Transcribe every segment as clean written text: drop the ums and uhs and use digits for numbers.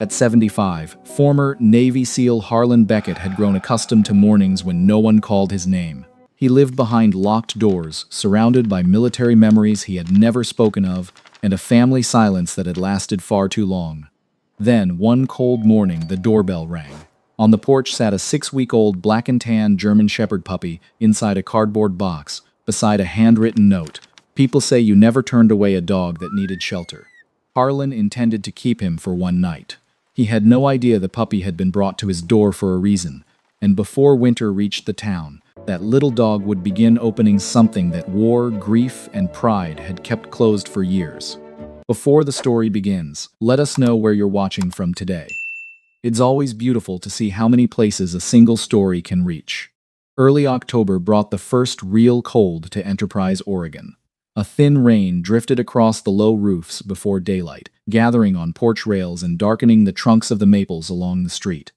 At 75, former Navy SEAL Harlan Beckett had grown accustomed to mornings when no one called his name. He lived behind locked doors, surrounded by military memories he had never spoken of, and a family silence that had lasted far too long. Then, one cold morning, the doorbell rang. On the porch sat a 6-week-old black and tan German Shepherd puppy inside a cardboard box, beside a handwritten note. People say you never turned away a dog that needed shelter. Harlan intended to keep him for one night. He had no idea the puppy had been brought to his door for a reason, and before winter reached the town, that little dog would begin opening something that war, grief, and pride had kept closed for years. Before the story begins, let us know where you're watching from today. It's always beautiful to see how many places a single story can reach. Early October brought the first real cold to Enterprise, Oregon. A thin rain drifted across the low roofs before daylight, gathering on porch rails and darkening the trunks of the maples along the street.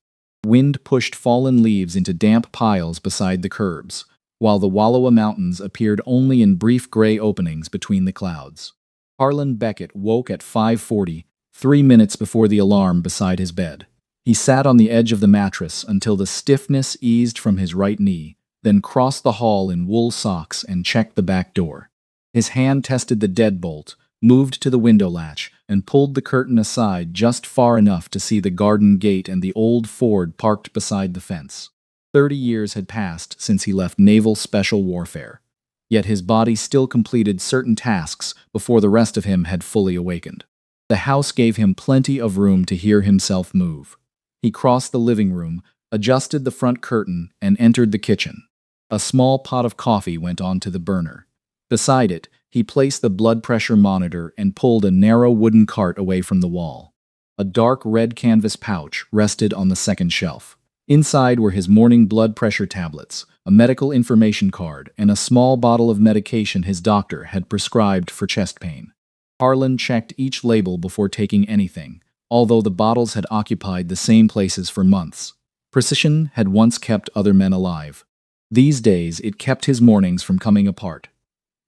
Wind pushed fallen leaves into damp piles beside the curbs, while the Wallowa Mountains appeared only in brief gray openings between the clouds. Harlan Beckett woke at 5:40, 3 minutes before the alarm beside his bed. He sat on the edge of the mattress until the stiffness eased from his right knee, then crossed the hall in wool socks and checked the back door. His hand tested the deadbolt, moved to the window latch, and pulled the curtain aside just far enough to see the garden gate and the old Ford parked beside the fence. 30 years had passed since he left naval special warfare. Yet his body still completed certain tasks before the rest of him had fully awakened. The house gave him plenty of room to hear himself move. He crossed the living room, adjusted the front curtain, and entered the kitchen. A small pot of coffee went onto the burner. Beside it, he placed the blood pressure monitor and pulled a narrow wooden cart away from the wall. A dark red canvas pouch rested on the second shelf. Inside were his morning blood pressure tablets, a medical information card, and a small bottle of medication his doctor had prescribed for chest pain. Harlan checked each label before taking anything, although the bottles had occupied the same places for months. Precision had once kept other men alive. These days, it kept his mornings from coming apart.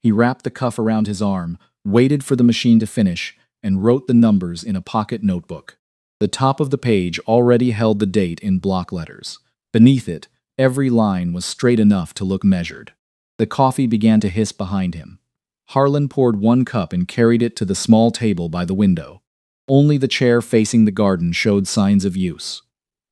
He wrapped the cuff around his arm, waited for the machine to finish, and wrote the numbers in a pocket notebook. The top of the page already held the date in block letters. Beneath it, every line was straight enough to look measured. The coffee began to hiss behind him. Harlan poured one cup and carried it to the small table by the window. Only the chair facing the garden showed signs of use.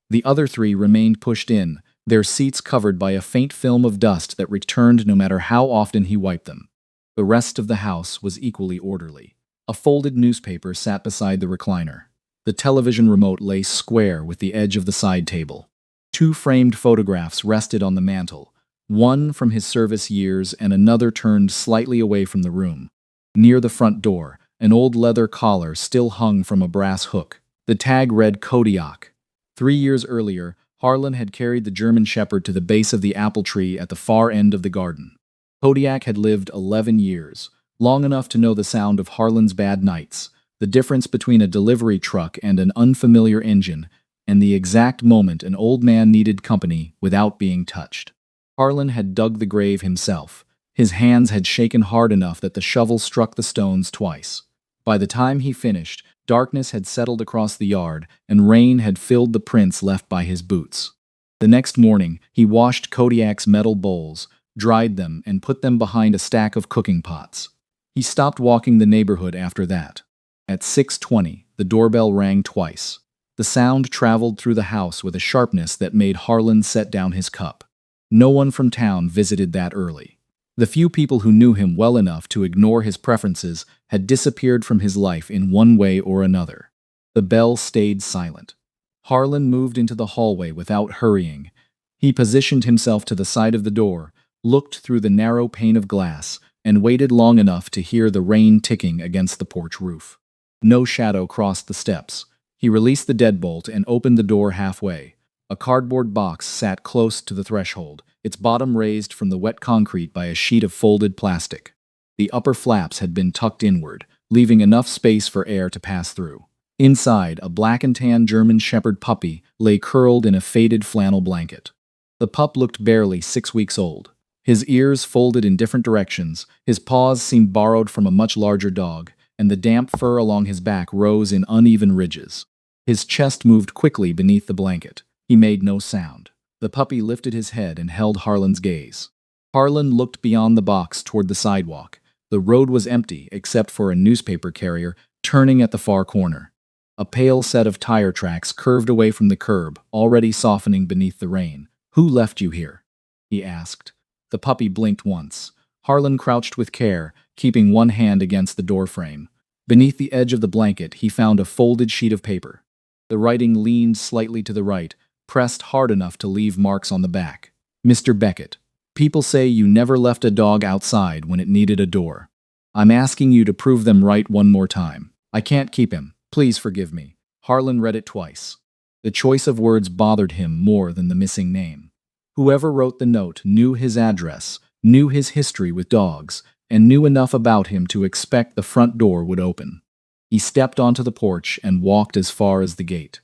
The other 3 remained pushed in, their seats covered by a faint film of dust that returned no matter how often he wiped them. The rest of the house was equally orderly. A folded newspaper sat beside the recliner. The television remote lay square with the edge of the side table. 2 framed photographs rested on the mantel, one from his service years and another turned slightly away from the room. Near the front door, an old leather collar still hung from a brass hook. The tag read Kodiak. 3 years earlier, Harlan had carried the German Shepherd to the base of the apple tree at the far end of the garden. Kodiak had lived 11 years, long enough to know the sound of Harlan's bad nights, the difference between a delivery truck and an unfamiliar engine, and the exact moment an old man needed company without being touched. Harlan had dug the grave himself. His hands had shaken hard enough that the shovel struck the stones twice. By the time he finished, darkness had settled across the yard, and rain had filled the prints left by his boots. The next morning, he washed Kodiak's metal bowls, dried them, and put them behind a stack of cooking pots. He stopped walking the neighborhood after that. At 6:20, the doorbell rang twice. The sound traveled through the house with a sharpness that made Harlan set down his cup. No one from town visited that early. The few people who knew him well enough to ignore his preferences had disappeared from his life in one way or another. The bell stayed silent. Harlan moved into the hallway without hurrying. He positioned himself to the side of the door, looked through the narrow pane of glass, and waited long enough to hear the rain ticking against the porch roof. No shadow crossed the steps. He released the deadbolt and opened the door halfway. A cardboard box sat close to the threshold, its bottom raised from the wet concrete by a sheet of folded plastic. The upper flaps had been tucked inward, leaving enough space for air to pass through. Inside, a black and tan German Shepherd puppy lay curled in a faded flannel blanket. The pup looked barely 6 weeks old. His ears folded in different directions, his paws seemed borrowed from a much larger dog, and the damp fur along his back rose in uneven ridges. His chest moved quickly beneath the blanket. He made no sound. The puppy lifted his head and held Harlan's gaze. Harlan looked beyond the box toward the sidewalk. The road was empty except for a newspaper carrier turning at the far corner. A pale set of tire tracks curved away from the curb, already softening beneath the rain. "Who left you here?" he asked. The puppy blinked once. Harlan crouched with care, keeping one hand against the doorframe. Beneath the edge of the blanket, he found a folded sheet of paper. The writing leaned slightly to the right, pressed hard enough to leave marks on the back. "Mr. Beckett, people say you never left a dog outside when it needed a door. I'm asking you to prove them right one more time. I can't keep him. Please forgive me." Harlan read it twice. The choice of words bothered him more than the missing name. Whoever wrote the note knew his address, knew his history with dogs, and knew enough about him to expect the front door would open. He stepped onto the porch and walked as far as the gate.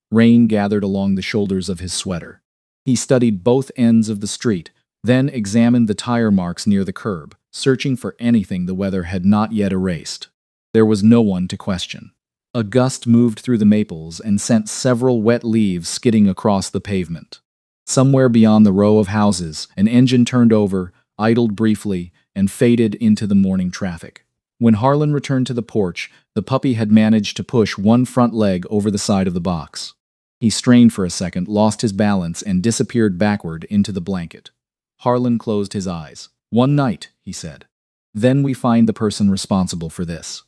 Rain gathered along the shoulders of his sweater. He studied both ends of the street, then examined the tire marks near the curb, searching for anything the weather had not yet erased. There was no one to question. A gust moved through the maples and sent several wet leaves skidding across the pavement. Somewhere beyond the row of houses, an engine turned over, idled briefly, and faded into the morning traffic. When Harlan returned to the porch, the puppy had managed to push one front leg over the side of the box. He strained for a second, lost his balance, and disappeared backward into the blanket. Harlan closed his eyes. "One night," he said. "Then we find the person responsible for this."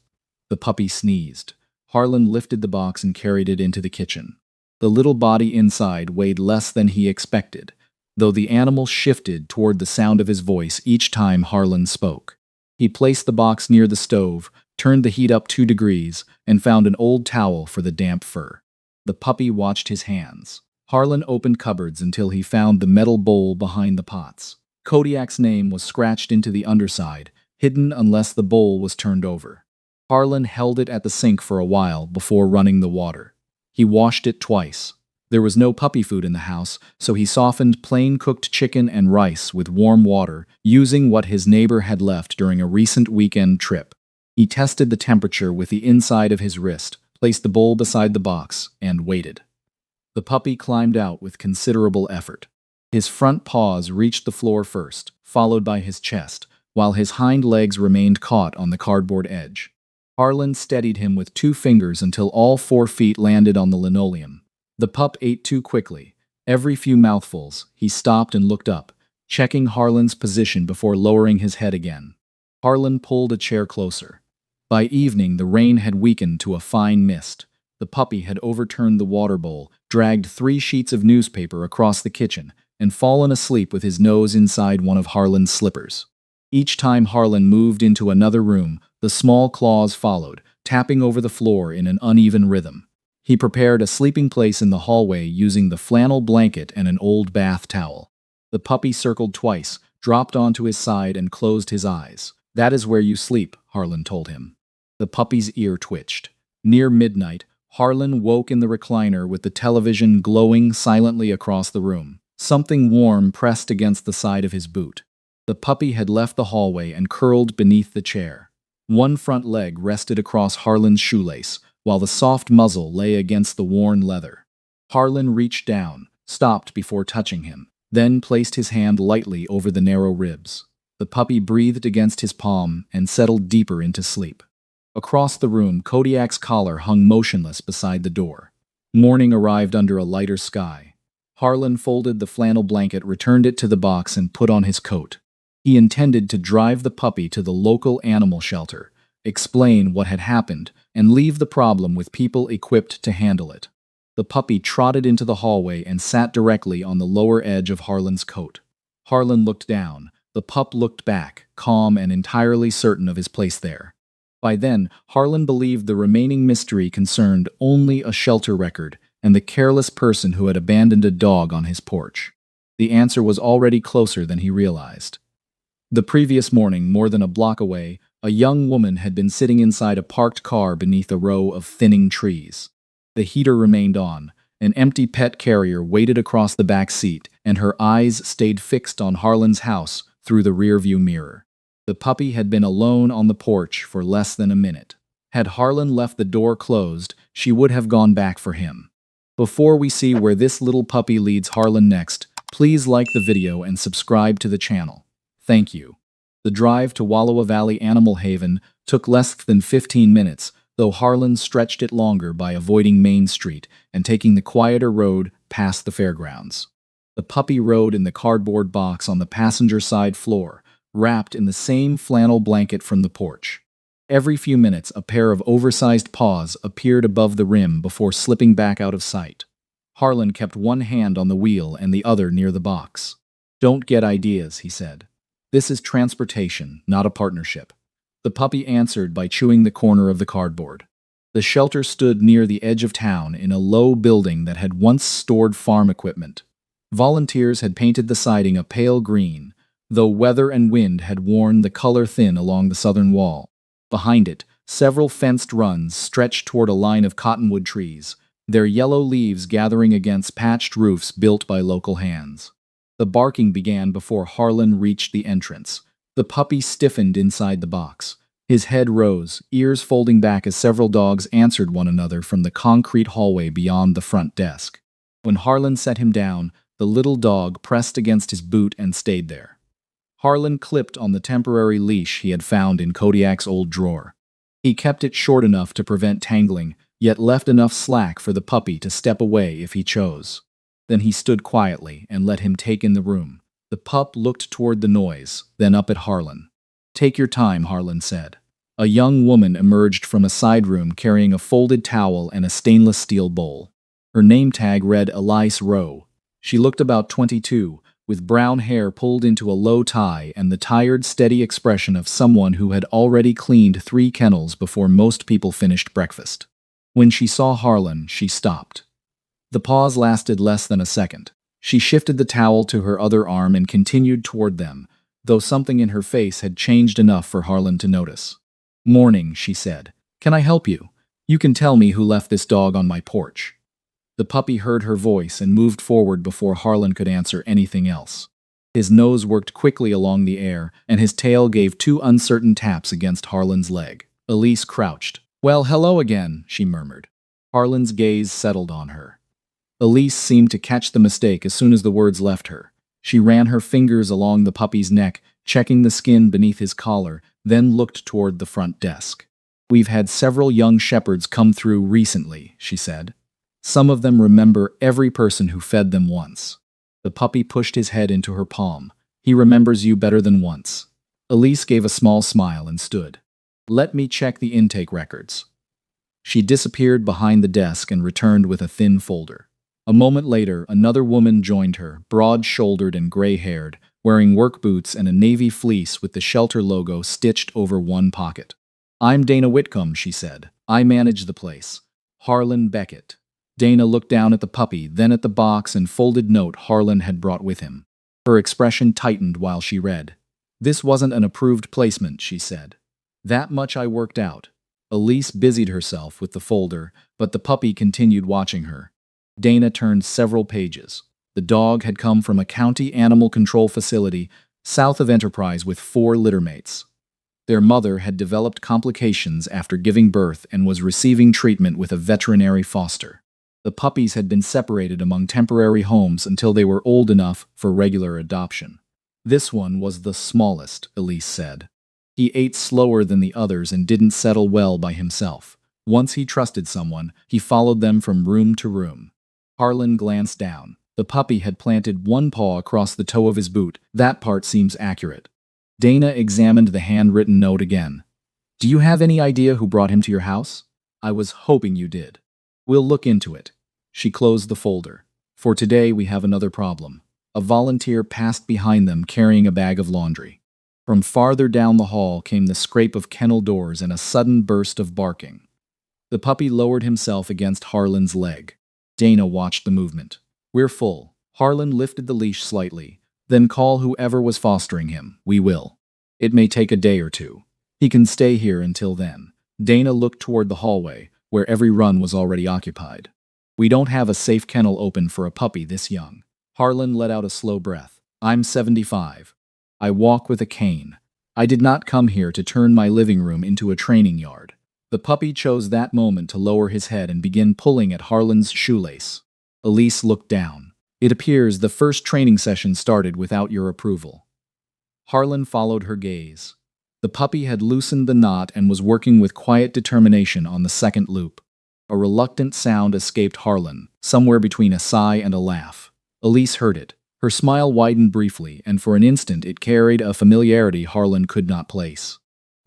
The puppy sneezed. Harlan lifted the box and carried it into the kitchen. The little body inside weighed less than he expected, though the animal shifted toward the sound of his voice each time Harlan spoke. He placed the box near the stove, turned the heat up 2 degrees, and found an old towel for the damp fur. The puppy watched his hands. Harlan opened cupboards until he found the metal bowl behind the pots. Kodiak's name was scratched into the underside, hidden unless the bowl was turned over. Harlan held it at the sink for a while before running the water. He washed it twice. There was no puppy food in the house, so he softened plain cooked chicken and rice with warm water, using what his neighbor had left during a recent weekend trip. He tested the temperature with the inside of his wrist, placed the bowl beside the box, and waited. The puppy climbed out with considerable effort. His front paws reached the floor first, followed by his chest, while his hind legs remained caught on the cardboard edge. Harlan steadied him with 2 fingers until all 4 feet landed on the linoleum. The pup ate too quickly. Every few mouthfuls, he stopped and looked up, checking Harlan's position before lowering his head again. Harlan pulled a chair closer. By evening, the rain had weakened to a fine mist. The puppy had overturned the water bowl, dragged 3 sheets of newspaper across the kitchen, and fallen asleep with his nose inside one of Harlan's slippers. Each time Harlan moved into another room, the small claws followed, tapping over the floor in an uneven rhythm. He prepared a sleeping place in the hallway using the flannel blanket and an old bath towel. The puppy circled twice, dropped onto his side, and closed his eyes. "That is where you sleep," Harlan told him. The puppy's ear twitched. Near midnight, Harlan woke in the recliner with the television glowing silently across the room. Something warm pressed against the side of his boot. The puppy had left the hallway and curled beneath the chair. One front leg rested across Harlan's shoelace, while the soft muzzle lay against the worn leather. Harlan reached down, stopped before touching him, then placed his hand lightly over the narrow ribs. The puppy breathed against his palm and settled deeper into sleep. Across the room, Kodiak's collar hung motionless beside the door. Morning arrived under a lighter sky. Harlan folded the flannel blanket, returned it to the box, and put on his coat. He intended to drive the puppy to the local animal shelter, explain what had happened, and leave the problem with people equipped to handle it. The puppy trotted into the hallway and sat directly on the lower edge of Harlan's coat. Harlan looked down. The pup looked back, calm and entirely certain of his place there. By then, Harlan believed the remaining mystery concerned only a shelter record and the careless person who had abandoned a dog on his porch. The answer was already closer than he realized. The previous morning, more than a block away, a young woman had been sitting inside a parked car beneath a row of thinning trees. The heater remained on. An empty pet carrier waited across the back seat, and her eyes stayed fixed on Harlan's house through the rearview mirror. The puppy had been alone on the porch for less than a minute. Had Harlan left the door closed, she would have gone back for him. Before we see where this little puppy leads Harlan next, please like the video and subscribe to the channel. Thank you. The drive to Wallowa Valley Animal Haven took less than 15 minutes, though Harlan stretched it longer by avoiding Main Street and taking the quieter road past the fairgrounds. The puppy rode in the cardboard box on the passenger side floor, wrapped in the same flannel blanket from the porch. Every few minutes, a pair of oversized paws appeared above the rim before slipping back out of sight. Harlan kept one hand on the wheel and the other near the box. "Don't get ideas," he said. "This is transportation, not a partnership." The puppy answered by chewing the corner of the cardboard. The shelter stood near the edge of town in a low building that had once stored farm equipment. Volunteers had painted the siding a pale green, though weather and wind had worn the color thin along the southern wall. Behind it, several fenced runs stretched toward a line of cottonwood trees, their yellow leaves gathering against patched roofs built by local hands. The barking began before Harlan reached the entrance. The puppy stiffened inside the box. His head rose, ears folding back as several dogs answered one another from the concrete hallway beyond the front desk. When Harlan set him down, the little dog pressed against his boot and stayed there. Harlan clipped on the temporary leash he had found in Kodiak's old drawer. He kept it short enough to prevent tangling, yet left enough slack for the puppy to step away if he chose. Then he stood quietly and let him take in the room. The pup looked toward the noise, then up at Harlan. "Take your time," Harlan said. A young woman emerged from a side room carrying a folded towel and a stainless steel bowl. Her name tag read Elise Rowe. She looked about 22, with brown hair pulled into a low tie and the tired, steady expression of someone who had already cleaned 3 kennels before most people finished breakfast. When she saw Harlan, she stopped. The pause lasted less than a second. She shifted the towel to her other arm and continued toward them, though something in her face had changed enough for Harlan to notice. "Morning," she said. "Can I help you? You can tell me who left this dog on my porch." The puppy heard her voice and moved forward before Harlan could answer anything else. His nose worked quickly along the air, and his tail gave 2 uncertain taps against Harlan's leg. Elise crouched. "Well, hello again," she murmured. Harlan's gaze settled on her. Elise seemed to catch the mistake as soon as the words left her. She ran her fingers along the puppy's neck, checking the skin beneath his collar, then looked toward the front desk. "We've had several young shepherds come through recently," she said. "Some of them remember every person who fed them once." The puppy pushed his head into her palm. "He remembers you better than once." Elise gave a small smile and stood. "Let me check the intake records." She disappeared behind the desk and returned with a thin folder. A moment later, another woman joined her, broad-shouldered and gray-haired, wearing work boots and a navy fleece with the shelter logo stitched over one pocket. "I'm Dana Whitcomb," she said. "I manage the place." Harlan Beckett. Dana looked down at the puppy, then at the box and folded note Harlan had brought with him. Her expression tightened while she read. "This wasn't an approved placement," she said. "That much I worked out." Elise busied herself with the folder, but the puppy continued watching her. Dana turned several pages. The dog had come from a county animal control facility south of Enterprise with 4 littermates. Their mother had developed complications after giving birth and was receiving treatment with a veterinary foster. The puppies had been separated among temporary homes until they were old enough for regular adoption. This one was the smallest, Elise said. He ate slower than the others and didn't settle well by himself. Once he trusted someone, he followed them from room to room. Harlan glanced down. The puppy had planted one paw across the toe of his boot. That part seems accurate. Dana examined the handwritten note again. "Do you have any idea who brought him to your house?" "I was hoping you did." "We'll look into it." She closed the folder. "For today, we have another problem." A volunteer passed behind them carrying a bag of laundry. From farther down the hall came the scrape of kennel doors and a sudden burst of barking. The puppy lowered himself against Harlan's leg. Dana watched the movement. "We're full." Harlan lifted the leash slightly. "Then call whoever was fostering him. We will. It may take a day or 2. He can stay here until then." Dana looked toward the hallway, where every run was already occupied. "We don't have a safe kennel open for a puppy this young." Harlan let out a slow breath. "I'm 75. I walk with a cane. I did not come here to turn my living room into a training yard." The puppy chose that moment to lower his head and begin pulling at Harlan's shoelace. Elise looked down. It appears the first training session started without your approval. Harlan followed her gaze. The puppy had loosened the knot and was working with quiet determination on the second loop. A reluctant sound escaped Harlan, somewhere between a sigh and a laugh. Elise heard it. Her smile widened briefly, and for an instant it carried a familiarity Harlan could not place.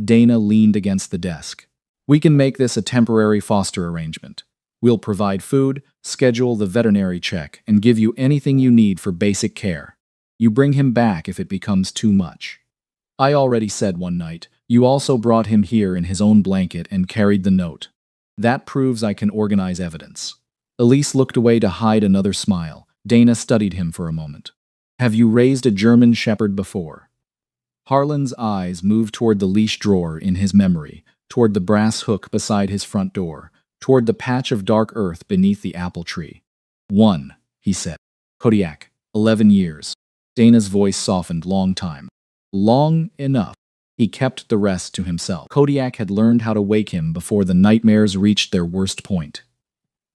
Dana leaned against the desk. We can make this a temporary foster arrangement. We'll provide food, schedule the veterinary check, and give you anything you need for basic care. You bring him back if it becomes too much. I already said one night, you also brought him here in his own blanket and carried the note. That proves I can organize evidence. Elise looked away to hide another smile. Dana studied him for a moment. Have you raised a German Shepherd before? Harlan's eyes moved toward the leash drawer in his memory, toward the brass hook beside his front door, toward the patch of dark earth beneath the apple tree. One, he said. Kodiak, 11 years. Dana's voice softened. Long time. Long enough. He kept the rest to himself. Kodiak had learned how to wake him before the nightmares reached their worst point.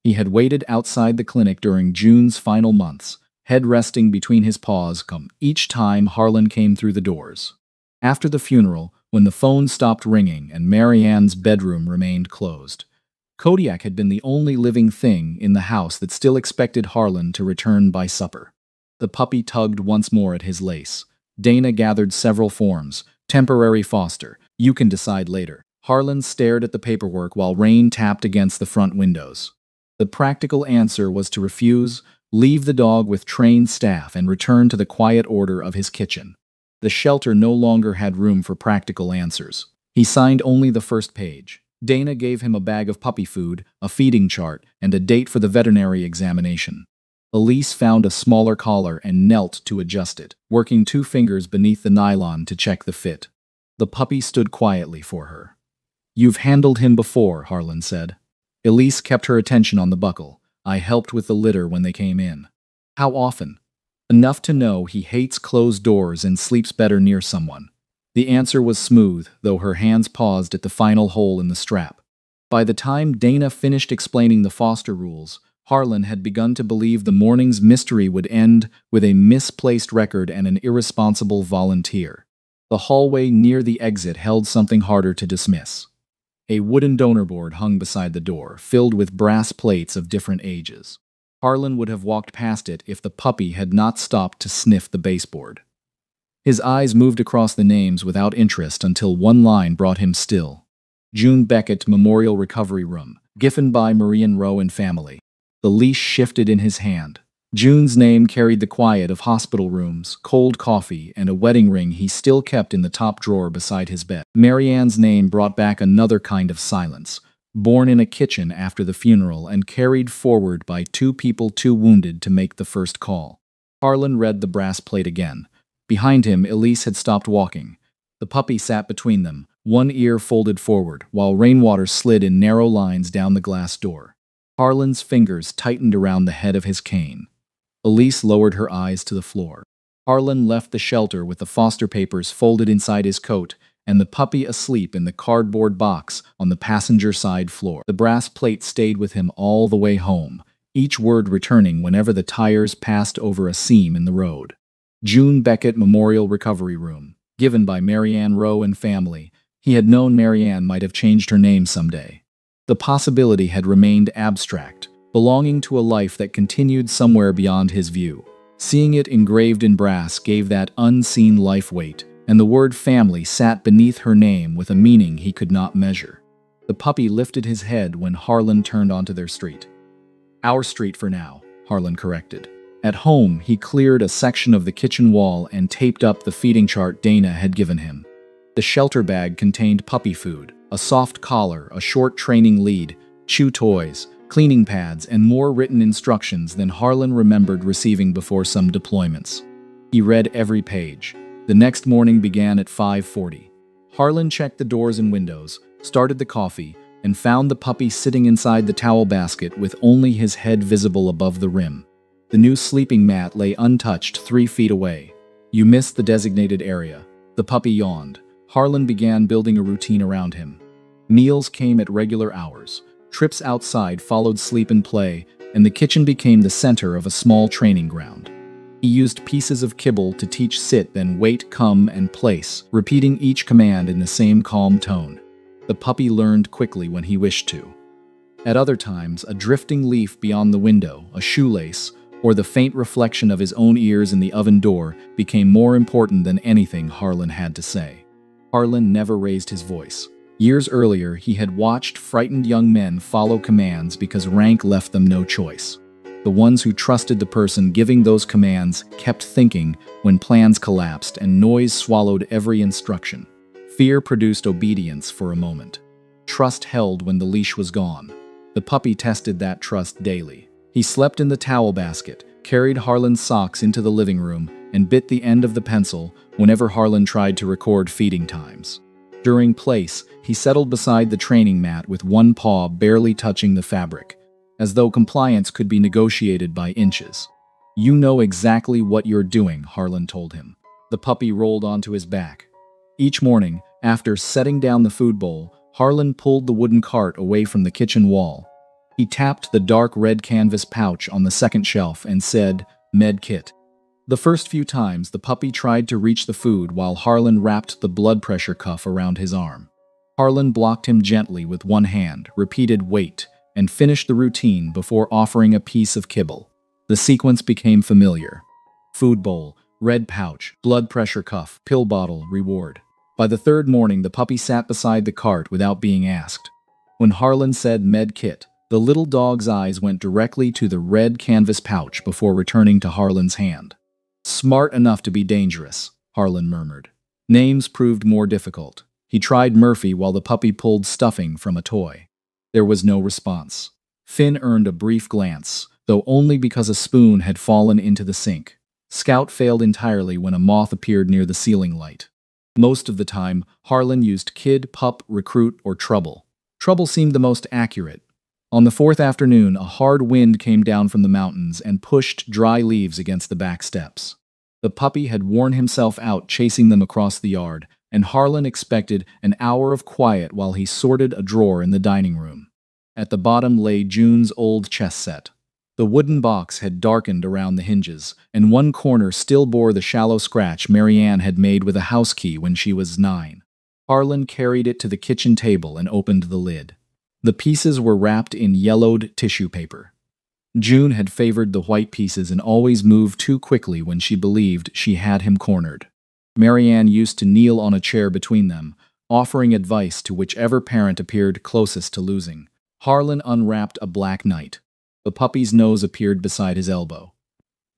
He had waited outside the clinic during June's final months, head resting between his paws each time Harlan came through the doors. After the funeral, when the phone stopped ringing and Marianne's bedroom remained closed, Kodiak had been the only living thing in the house that still expected Harlan to return by supper. The puppy tugged once more at his lace. Dana gathered several forms. Temporary foster. You can decide later. Harlan stared at the paperwork while rain tapped against the front windows. The practical answer was to refuse, leave the dog with trained staff, and return to the quiet order of his kitchen. The shelter no longer had room for practical answers. He signed only the first page. Dana gave him a bag of puppy food, a feeding chart, and a date for the veterinary examination. Elise found a smaller collar and knelt to adjust it, working 2 fingers beneath the nylon to check the fit. The puppy stood quietly for her. You've handled him before, Harlan said. Elise kept her attention on the buckle. I helped with the litter when they came in. How often? Enough to know he hates closed doors and sleeps better near someone. The answer was smooth, though her hands paused at the final hole in the strap. By the time Dana finished explaining the foster rules, Harlan had begun to believe the morning's mystery would end with a misplaced record and an irresponsible volunteer. The hallway near the exit held something harder to dismiss. A wooden donor board hung beside the door, filled with brass plates of different ages. Harlan would have walked past it if the puppy had not stopped to sniff the baseboard. His eyes moved across the names without interest until one line brought him still. June Beckett Memorial Recovery Room, given by Marianne Rowe and family. The leash shifted in his hand. June's name carried the quiet of hospital rooms, cold coffee, and a wedding ring he still kept in the top drawer beside his bed. Marianne's name brought back another kind of silence, born in a kitchen after the funeral and carried forward by 2 people too wounded to make the first call. Harlan read the brass plate again. Behind him, Elise had stopped walking. The puppy sat between them, one ear folded forward, while rainwater slid in narrow lines down the glass door. Harlan's fingers tightened around the head of his cane. Elise lowered her eyes to the floor. Harlan left the shelter with the foster papers folded inside his coat and the puppy asleep in the cardboard box on the passenger side floor. The brass plate stayed with him all the way home, each word returning whenever the tires passed over a seam in the road. June Beckett Memorial Recovery Room, given by Marianne Rowe and family. He had known Marianne might have changed her name someday. The possibility had remained abstract, belonging to a life that continued somewhere beyond his view. Seeing it engraved in brass gave that unseen life weight, and the word family sat beneath her name with a meaning he could not measure. The puppy lifted his head when Harlan turned onto their street. Our street for now, Harlan corrected. At home, he cleared a section of the kitchen wall and taped up the feeding chart Dana had given him. The shelter bag contained puppy food, a soft collar, a short training lead, chew toys, cleaning pads, and more written instructions than Harlan remembered receiving before some deployments. He read every page. The next morning began at 5:40. Harlan checked the doors and windows, started the coffee, and found the puppy sitting inside the towel basket with only his head visible above the rim. The new sleeping mat lay untouched 3 feet away. You missed the designated area. The puppy yawned. Harlan began building a routine around him. Meals came at regular hours. Trips outside followed sleep and play, and the kitchen became the center of a small training ground. He used pieces of kibble to teach sit, then wait, come, and place, repeating each command in the same calm tone. The puppy learned quickly when he wished to. At other times, a drifting leaf beyond the window, a shoelace, or the faint reflection of his own ears in the oven door became more important than anything Harlan had to say. Harlan never raised his voice. Years earlier, he had watched frightened young men follow commands because rank left them no choice. The ones who trusted the person giving those commands kept thinking when plans collapsed and noise swallowed every instruction. Fear produced obedience for a moment. Trust held when the leash was gone. The puppy tested that trust daily. He slept in the towel basket, carried Harlan's socks into the living room, and bit the end of the pencil whenever Harlan tried to record feeding times. During place, he settled beside the training mat with one paw barely touching the fabric, as though compliance could be negotiated by inches. "You know exactly what you're doing," Harlan told him. The puppy rolled onto his back. Each morning, after setting down the food bowl, Harlan pulled the wooden cart away from the kitchen wall. He tapped the dark red canvas pouch on the second shelf and said, "Med kit." The first few times, the puppy tried to reach the food while Harlan wrapped the blood pressure cuff around his arm. Harlan blocked him gently with one hand, repeated "wait," and finished the routine before offering a piece of kibble. The sequence became familiar. Food bowl, red pouch, blood pressure cuff, pill bottle, reward. By the third morning, the puppy sat beside the cart without being asked. When Harlan said "med kit," the little dog's eyes went directly to the red canvas pouch before returning to Harlan's hand. "Smart enough to be dangerous," Harlan murmured. Names proved more difficult. He tried Murphy while the puppy pulled stuffing from a toy. There was no response. Finn earned a brief glance, though only because a spoon had fallen into the sink. Scout failed entirely when a moth appeared near the ceiling light. Most of the time, Harlan used kid, pup, recruit, or trouble. Trouble seemed the most accurate. On the fourth afternoon, a hard wind came down from the mountains and pushed dry leaves against the back steps. The puppy had worn himself out chasing them across the yard, and Harlan expected an hour of quiet while he sorted a drawer in the dining room. At the bottom lay June's old chess set. The wooden box had darkened around the hinges, and one corner still bore the shallow scratch Marianne had made with a house key when she was 9. Harlan carried it to the kitchen table and opened the lid. The pieces were wrapped in yellowed tissue paper. June had favored the white pieces and always moved too quickly when she believed she had him cornered. Marianne used to kneel on a chair between them, offering advice to whichever parent appeared closest to losing. Harlan unwrapped a black knight. The puppy's nose appeared beside his elbow.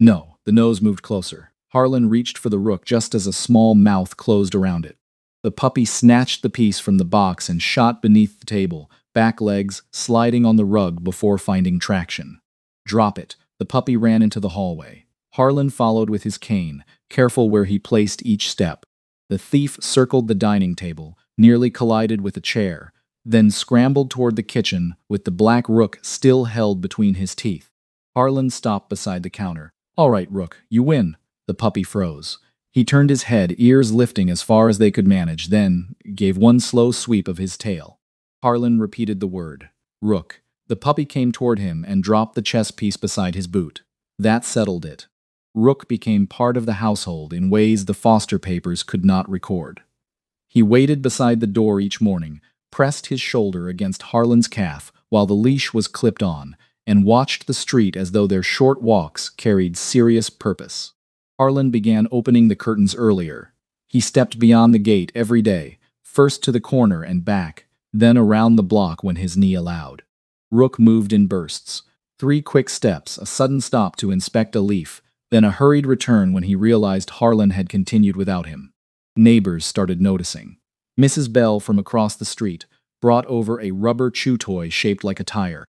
No, the nose moved closer. Harlan reached for the rook just as a small mouth closed around it. The puppy snatched the piece from the box and shot beneath the table, back legs sliding on the rug before finding traction. "Drop it." The puppy ran into the hallway. Harlan followed with his cane, careful where he placed each step. The thief circled the dining table, nearly collided with a chair, then scrambled toward the kitchen with the black rook still held between his teeth. Harlan stopped beside the counter. "All right, Rook, you win." The puppy froze. He turned his head, ears lifting as far as they could manage, then gave one slow sweep of his tail. Harlan repeated the word, "Rook." The puppy came toward him and dropped the chess piece beside his boot. That settled it. Rook became part of the household in ways the foster papers could not record. He waited beside the door each morning, pressed his shoulder against Harlan's calf while the leash was clipped on, and watched the street as though their short walks carried serious purpose. Harlan began opening the curtains earlier. He stepped beyond the gate every day, first to the corner and back, then around the block when his knee allowed. Rook moved in bursts. 3 quick steps, a sudden stop to inspect a leaf, then a hurried return when he realized Harlan had continued without him. Neighbors started noticing. Mrs. Bell from across the street brought over a rubber chew toy shaped like a tire.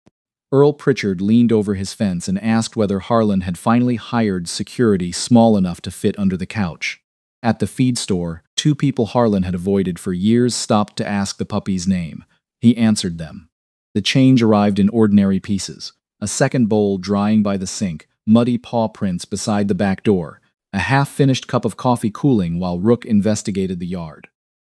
Earl Pritchard leaned over his fence and asked whether Harlan had finally hired security small enough to fit under the couch. At the feed store, 2 people Harlan had avoided for years stopped to ask the puppy's name. He answered them. The change arrived in ordinary pieces. A second bowl drying by the sink, muddy paw prints beside the back door, a half-finished cup of coffee cooling while Rook investigated the yard.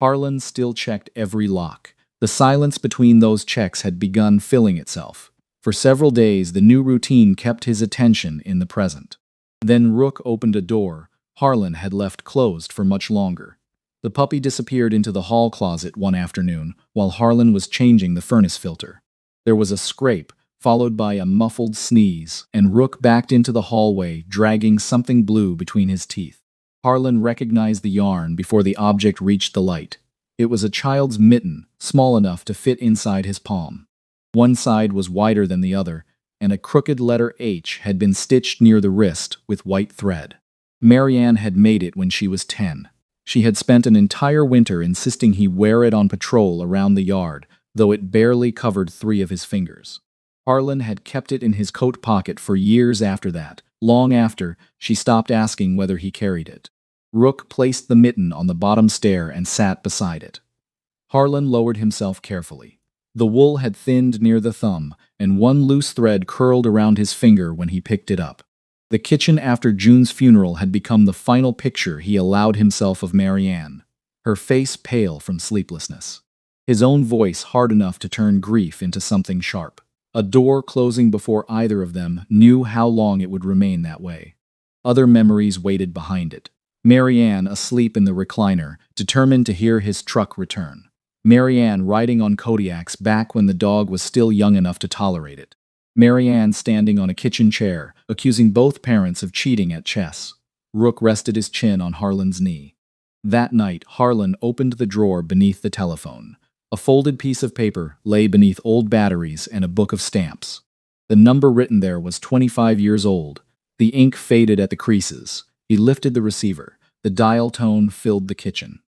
Harlan still checked every lock. The silence between those checks had begun filling itself. For several days, the new routine kept his attention in the present. Then Rook opened a door Harlan had left closed for much longer. The puppy disappeared into the hall closet one afternoon while Harlan was changing the furnace filter. There was a scrape, followed by a muffled sneeze, and Rook backed into the hallway, dragging something blue between his teeth. Harlan recognized the yarn before the object reached the light. It was a child's mitten, small enough to fit inside his palm. One side was wider than the other, and a crooked letter H had been stitched near the wrist with white thread. Marianne had made it when she was 10. She had spent an entire winter insisting he wear it on patrol around the yard, though it barely covered 3 of his fingers. Harlan had kept it in his coat pocket for years after that, long after she stopped asking whether he carried it. Rook placed the mitten on the bottom stair and sat beside it. Harlan lowered himself carefully. The wool had thinned near the thumb, and one loose thread curled around his finger when he picked it up. The kitchen after June's funeral had become the final picture he allowed himself of Marianne, her face pale from sleeplessness. His own voice hard enough to turn grief into something sharp. A door closing before either of them knew how long it would remain that way. Other memories waited behind it. Marianne asleep in the recliner, determined to hear his truck return. Marianne riding on Kodiak's back when the dog was still young enough to tolerate it. Marianne standing on a kitchen chair, accusing both parents of cheating at chess. Rook rested his chin on Harlan's knee. That night, Harlan opened the drawer beneath the telephone. A folded piece of paper lay beneath old batteries and a book of stamps. The number written there was 25 years old. The ink faded at the creases. He lifted the receiver. The dial tone filled the kitchen.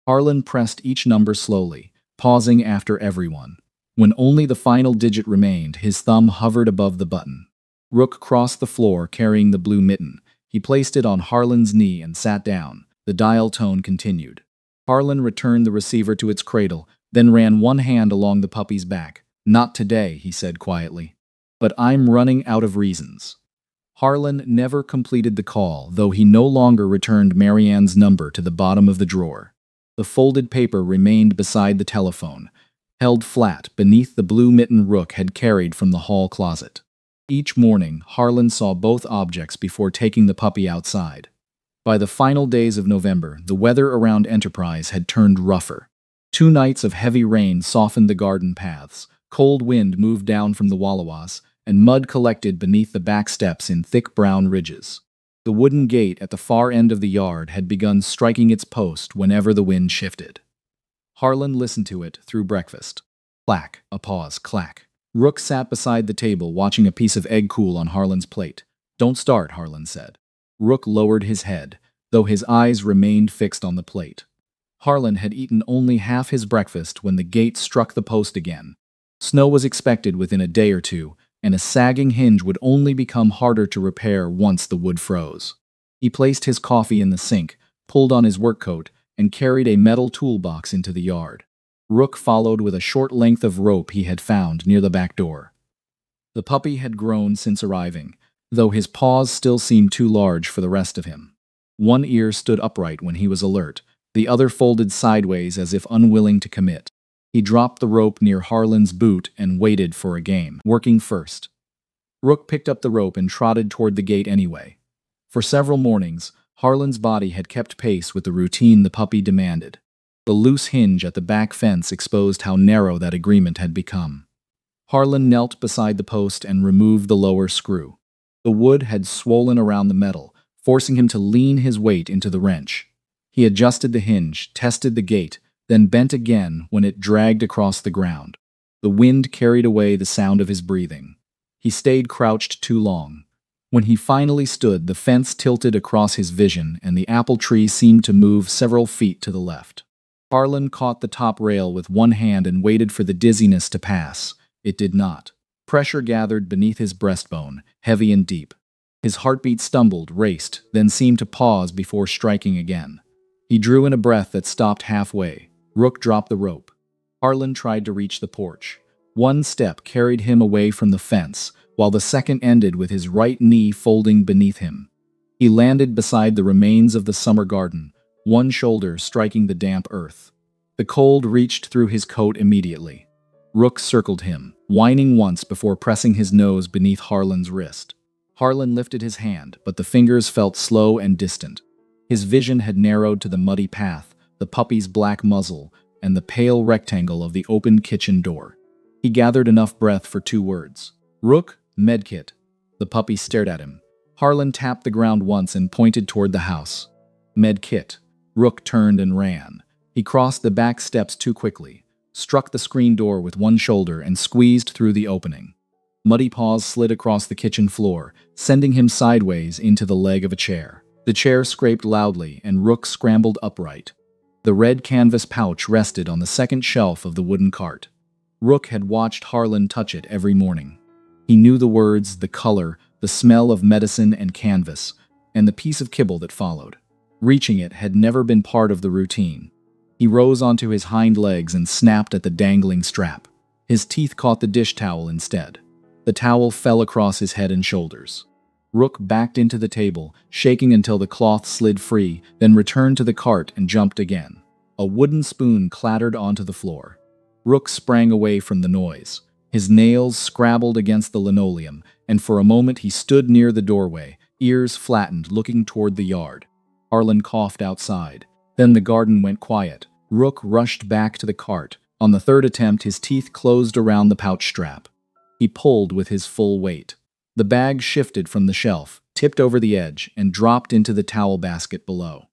Harlan pressed each number slowly, pausing after every one. When only the final digit remained, his thumb hovered above the button. Rook crossed the floor carrying the blue mitten. He placed it on Harlan's knee and sat down. The dial tone continued. Harlan returned the receiver to its cradle, then ran one hand along the puppy's back. "Not today," he said quietly. "But I'm running out of reasons." Harlan never completed the call, though he no longer returned Marianne's number to the bottom of the drawer. The folded paper remained beside the telephone, held flat beneath the blue mitten Rook had carried from the hall closet. Each morning, Harlan saw both objects before taking the puppy outside. By the final days of November, the weather around Enterprise had turned rougher. 2 nights of heavy rain softened the garden paths, cold wind moved down from the Wallawas, and mud collected beneath the back steps in thick brown ridges. The wooden gate at the far end of the yard had begun striking its post whenever the wind shifted. Harlan listened to it through breakfast. Clack, a pause, clack. Rook sat beside the table watching a piece of egg cool on Harlan's plate. "Don't start," Harlan said. Rook lowered his head, though his eyes remained fixed on the plate. Harlan had eaten only half his breakfast when the gate struck the post again. Snow was expected within a day or two, and a sagging hinge would only become harder to repair once the wood froze. He placed his coffee in the sink, pulled on his work coat, and carried a metal toolbox into the yard. Rook followed with a short length of rope he had found near the back door. The puppy had grown since arriving, though his paws still seemed too large for the rest of him. One ear stood upright when he was alert, the other folded sideways as if unwilling to commit. He dropped the rope near Harlan's boot and waited for a game, working first. Rook picked up the rope and trotted toward the gate anyway. For several mornings, Harlan's body had kept pace with the routine the puppy demanded. The loose hinge at the back fence exposed how narrow that agreement had become. Harlan knelt beside the post and removed the lower screw. The wood had swollen around the metal, forcing him to lean his weight into the wrench. He adjusted the hinge, tested the gate, then bent again when it dragged across the ground. The wind carried away the sound of his breathing. He stayed crouched too long. When he finally stood, the fence tilted across his vision and the apple tree seemed to move several feet to the left. Harlan caught the top rail with one hand and waited for the dizziness to pass. It did not. Pressure gathered beneath his breastbone, heavy and deep. His heartbeat stumbled, raced, then seemed to pause before striking again. He drew in a breath that stopped halfway. Rook dropped the rope. Harlan tried to reach the porch. One step carried him away from the fence, while the second ended with his right knee folding beneath him. He landed beside the remains of the summer garden, one shoulder striking the damp earth. The cold reached through his coat immediately. Rook circled him, whining once before pressing his nose beneath Harlan's wrist. Harlan lifted his hand, but the fingers felt slow and distant. His vision had narrowed to the muddy path, the puppy's black muzzle, and the pale rectangle of the open kitchen door. He gathered enough breath for 2 words. "Rook, medkit." The puppy stared at him. Harlan tapped the ground once and pointed toward the house. "Medkit." Rook turned and ran. He crossed the back steps too quickly, struck the screen door with one shoulder and squeezed through the opening. Muddy paws slid across the kitchen floor, sending him sideways into the leg of a chair. The chair scraped loudly and Rook scrambled upright. The red canvas pouch rested on the second shelf of the wooden cart. Rook had watched Harlan touch it every morning. He knew the words, the color, the smell of medicine and canvas, and the piece of kibble that followed. Reaching it had never been part of the routine. He rose onto his hind legs and snapped at the dangling strap. His teeth caught the dish towel instead. The towel fell across his head and shoulders. Rook backed into the table, shaking until the cloth slid free, then returned to the cart and jumped again. A wooden spoon clattered onto the floor. Rook sprang away from the noise. His nails scrabbled against the linoleum, and for a moment he stood near the doorway, ears flattened, looking toward the yard. Harlan coughed outside. Then the garden went quiet. Rook rushed back to the cart. On the 3rd attempt, his teeth closed around the pouch strap. He pulled with his full weight. The bag shifted from the shelf, tipped over the edge, and dropped into the towel basket below.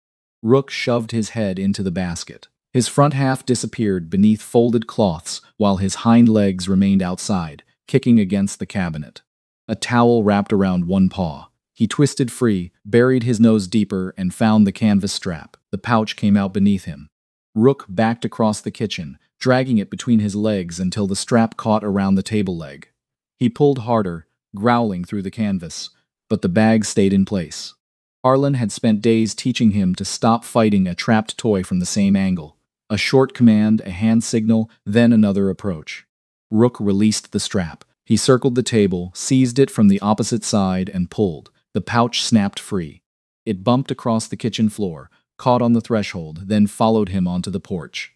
Rook shoved his head into the basket. His front half disappeared beneath folded cloths while his hind legs remained outside, kicking against the cabinet. A towel wrapped around one paw. He twisted free, buried his nose deeper, and found the canvas strap. The pouch came out beneath him. Rook backed across the kitchen, dragging it between his legs until the strap caught around the table leg. He pulled harder, growling through the canvas, but the bag stayed in place. Harlan had spent days teaching him to stop fighting a trapped toy from the same angle. A short command, a hand signal, then another approach. Rook released the strap. He circled the table, seized it from the opposite side, and pulled. The pouch snapped free. It bumped across the kitchen floor, caught on the threshold, then followed him onto the porch.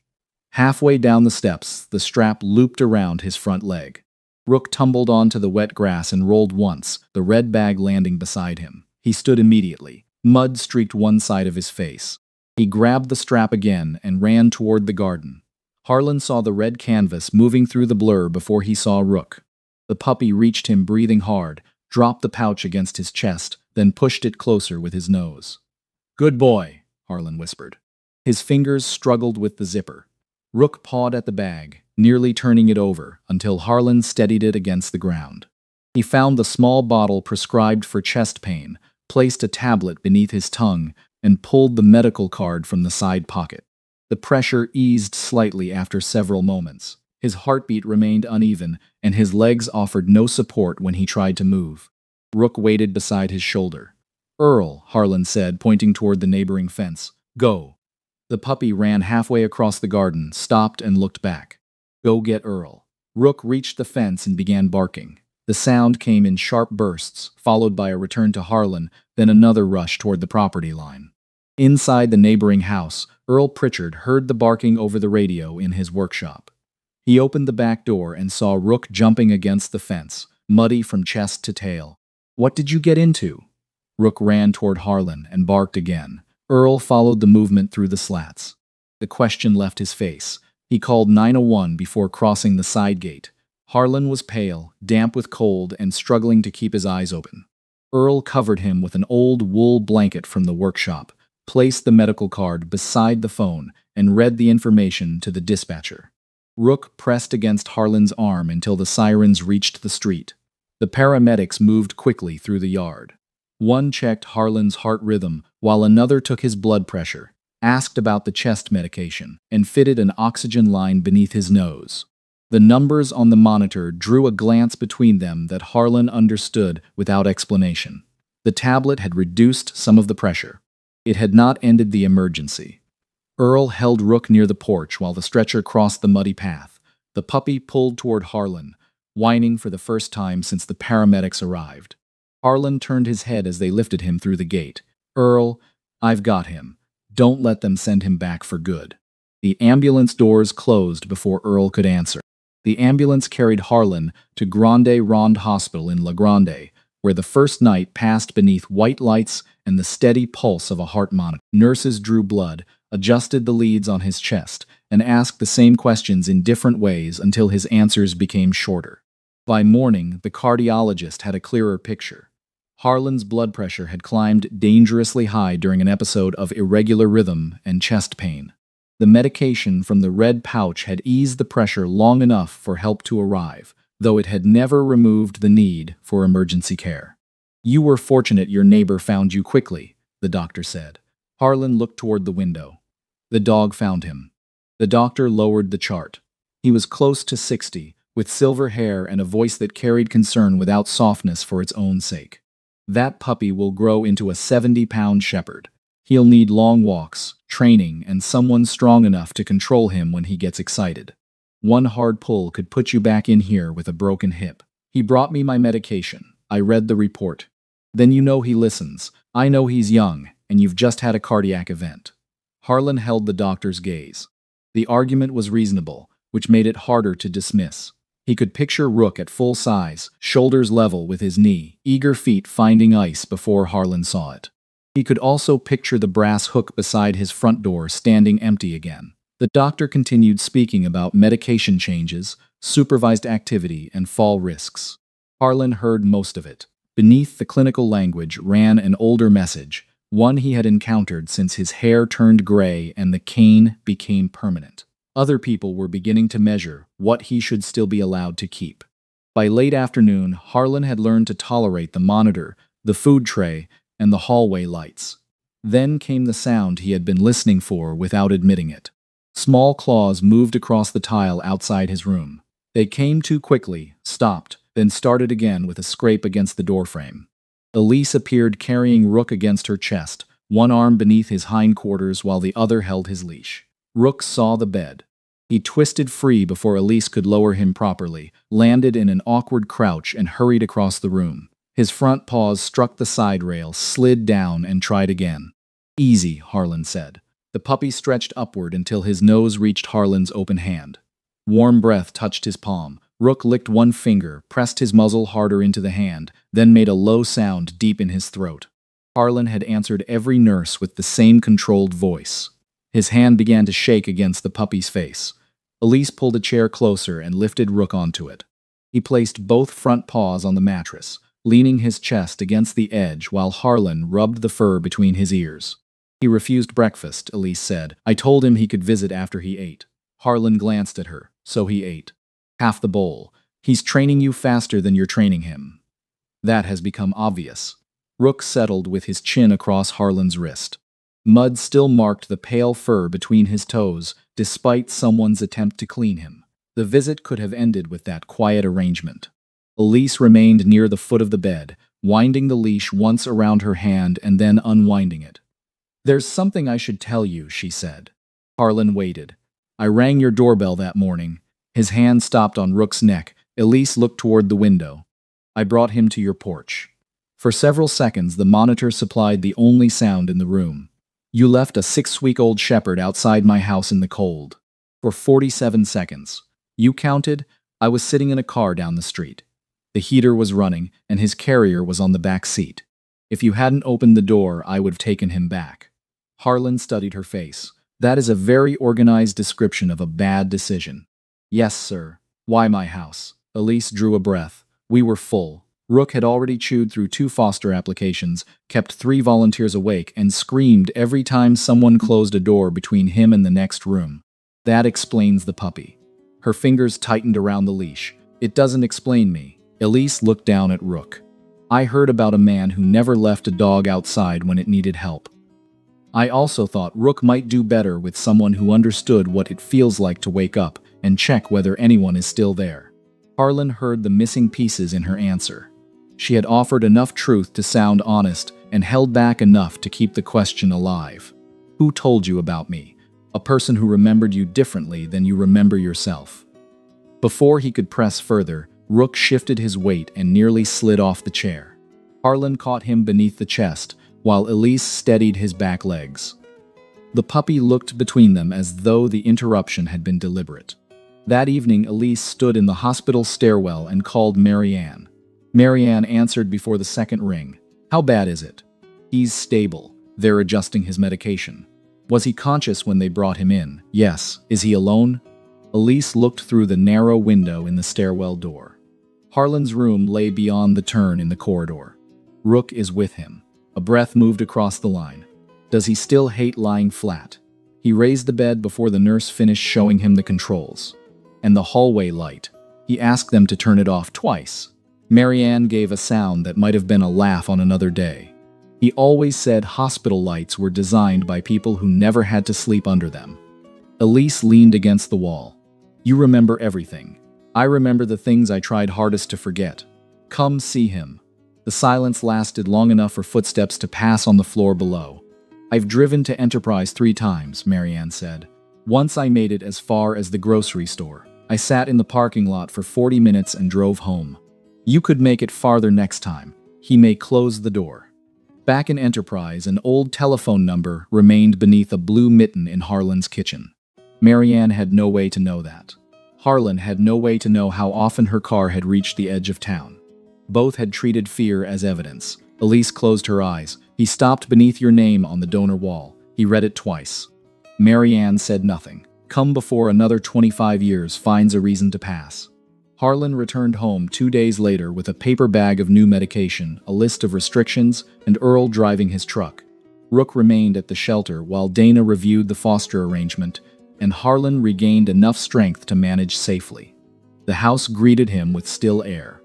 Halfway down the steps, the strap looped around his front leg. Rook tumbled onto the wet grass and rolled once, the red bag landing beside him. He stood immediately. Mud streaked one side of his face. He grabbed the strap again and ran toward the garden. Harlan saw the red canvas moving through the blur before he saw Rook. The puppy reached him breathing hard, dropped the pouch against his chest, then pushed it closer with his nose. "Good boy," Harlan whispered. His fingers struggled with the zipper. Rook pawed at the bag, nearly turning it over, until Harlan steadied it against the ground. He found the small bottle prescribed for chest pain, placed a tablet beneath his tongue, and pulled the medical card from the side pocket. The pressure eased slightly after several moments. His heartbeat remained uneven, and his legs offered no support when he tried to move. Rook waited beside his shoulder. "Earl," Harlan said, pointing toward the neighboring fence. "Go." The puppy ran halfway across the garden, stopped, and looked back. "Go get Earl." Rook reached the fence and began barking. The sound came in sharp bursts, followed by a return to Harlan, then another rush toward the property line. Inside the neighboring house, Earl Pritchard heard the barking over the radio in his workshop. He opened the back door and saw Rook jumping against the fence, muddy from chest to tail. "What did you get into?" Rook ran toward Harlan and barked again. Earl followed the movement through the slats. The question left his face. He called 911 before crossing the side gate. Harlan was pale, damp with cold, and struggling to keep his eyes open. Earl covered him with an old wool blanket from the workshop, placed the medical card beside the phone, and read the information to the dispatcher. Rook pressed against Harlan's arm until the sirens reached the street. The paramedics moved quickly through the yard. One checked Harlan's heart rhythm, while another took his blood pressure, asked about the chest medication, and fitted an oxygen line beneath his nose. The numbers on the monitor drew a glance between them that Harlan understood without explanation. The tablet had reduced some of the pressure. It had not ended the emergency. Earl held Rook near the porch while the stretcher crossed the muddy path. The puppy pulled toward Harlan, whining for the first time since the paramedics arrived. Harlan turned his head as they lifted him through the gate. "Earl, I've got him. Don't let them send him back for good." The ambulance doors closed before Earl could answer. The ambulance carried Harlan to Grande Ronde Hospital in La Grande, where the first night passed beneath white lights and the steady pulse of a heart monitor. Nurses drew blood, adjusted the leads on his chest, and asked the same questions in different ways until his answers became shorter. By morning, the cardiologist had a clearer picture. Harlan's blood pressure had climbed dangerously high during an episode of irregular rhythm and chest pain. The medication from the red pouch had eased the pressure long enough for help to arrive, though it had never removed the need for emergency care. "You were fortunate your neighbor found you quickly," the doctor said. Harlan looked toward the window. "The dog found him." The doctor lowered the chart. He was close to 60, with silver hair and a voice that carried concern without softness for its own sake. "That puppy will grow into a 70-pound shepherd. He'll need long walks, training, and someone strong enough to control him when he gets excited. One hard pull could put you back in here with a broken hip." He brought me my medication. I read the report. "Then you know he listens. I know he's young, and you've just had a cardiac event." Harlan held the doctor's gaze. The argument was reasonable, which made it harder to dismiss. He could picture Rook at full size, shoulders level with his knee, eager feet finding ice before Harlan saw it. He could also picture the brass hook beside his front door standing empty again. The doctor continued speaking about medication changes, supervised activity, and fall risks. Harlan heard most of it. Beneath the clinical language ran an older message, one he had encountered since his hair turned gray and the cane became permanent. Other people were beginning to measure what he should still be allowed to keep. By late afternoon, Harlan had learned to tolerate the monitor, the food tray, and the hallway lights. Then came the sound he had been listening for without admitting it. Small claws moved across the tile outside his room. They came too quickly, stopped, then started again with a scrape against the doorframe. Elise appeared carrying Rook against her chest, one arm beneath his hindquarters while the other held his leash. Rook saw the bed. He twisted free before Elise could lower him properly, landed in an awkward crouch, and hurried across the room. His front paws struck the side rail, slid down, and tried again. "Easy," Harlan said. The puppy stretched upward until his nose reached Harlan's open hand. Warm breath touched his palm. Rook licked one finger, pressed his muzzle harder into the hand, then made a low sound deep in his throat. Harlan had answered every nurse with the same controlled voice. His hand began to shake against the puppy's face. Elise pulled a chair closer and lifted Rook onto it. He placed both front paws on the mattress, leaning his chest against the edge while Harlan rubbed the fur between his ears. "He refused breakfast," Elise said. "I told him he could visit after he ate." Harlan glanced at her. "So he ate. Half the bowl. He's training you faster than you're training him." "That has become obvious." Rook settled with his chin across Harlan's wrist. Mud still marked the pale fur between his toes, despite someone's attempt to clean him. The visit could have ended with that quiet arrangement. Elise remained near the foot of the bed, winding the leash once around her hand and then unwinding it. "There's something I should tell you," she said. Harlan waited. "I rang your doorbell that morning." His hand stopped on Rook's neck. Elise looked toward the window. "I brought him to your porch." For several seconds, the monitor supplied the only sound in the room. "You left a 6-week-old shepherd outside my house in the cold." For 47 seconds. "You counted? I was sitting in a car down the street. The heater was running, and his carrier was on the back seat. If you hadn't opened the door, I would have taken him back." Harlan studied her face. "That is a very organized description of a bad decision." "Yes, sir. Why my house?" Elise drew a breath. "We were full. Rook had already chewed through 2 foster applications, kept 3 volunteers awake, and screamed every time someone closed a door between him and the next room. That explains the puppy." Her fingers tightened around the leash. "It doesn't explain me." Elise looked down at Rook. "I heard about a man who never left a dog outside when it needed help. I also thought Rook might do better with someone who understood what it feels like to wake up and check whether anyone is still there." Harlan heard the missing pieces in her answer. She had offered enough truth to sound honest and held back enough to keep the question alive. "Who told you about me?" "A person who remembered you differently than you remember yourself." Before he could press further, Rook shifted his weight and nearly slid off the chair. Harlan caught him beneath the chest, while Elise steadied his back legs. The puppy looked between them as though the interruption had been deliberate. That evening, Elise stood in the hospital stairwell and called Marianne. Marianne answered before the second ring. "How bad is it?" "He's stable. They're adjusting his medication." "Was he conscious when they brought him in?" "Yes." "Is he alone?" Elise looked through the narrow window in the stairwell door. Harlan's room lay beyond the turn in the corridor. Rook is with him. A breath moved across the line. Does he still hate lying flat? He raised the bed before the nurse finished showing him the controls. And the hallway light. He asked them to turn it off twice. Marianne gave a sound that might have been a laugh on another day. He always said hospital lights were designed by people who never had to sleep under them. Elise leaned against the wall. "You remember everything. I remember the things I tried hardest to forget. Come see him." The silence lasted long enough for footsteps to pass on the floor below. "I've driven to Enterprise 3 times, Marianne said. "Once I made it as far as the grocery store. I sat in the parking lot for 40 minutes and drove home. You could make it farther next time." He may close the door. Back in Enterprise, an old telephone number remained beneath a blue mitten in Harlan's kitchen. Marianne had no way to know that. Harlan had no way to know how often her car had reached the edge of town. Both had treated fear as evidence. Elise closed her eyes. "He stopped beneath your name on the donor wall." He read it twice. Marianne said nothing. Come before another 25 years finds a reason to pass. Harlan returned home 2 days later with a paper bag of new medication, a list of restrictions, and Earl driving his truck. Rook remained at the shelter while Dana reviewed the foster arrangement, and Harlan regained enough strength to manage safely. The house greeted him with still air.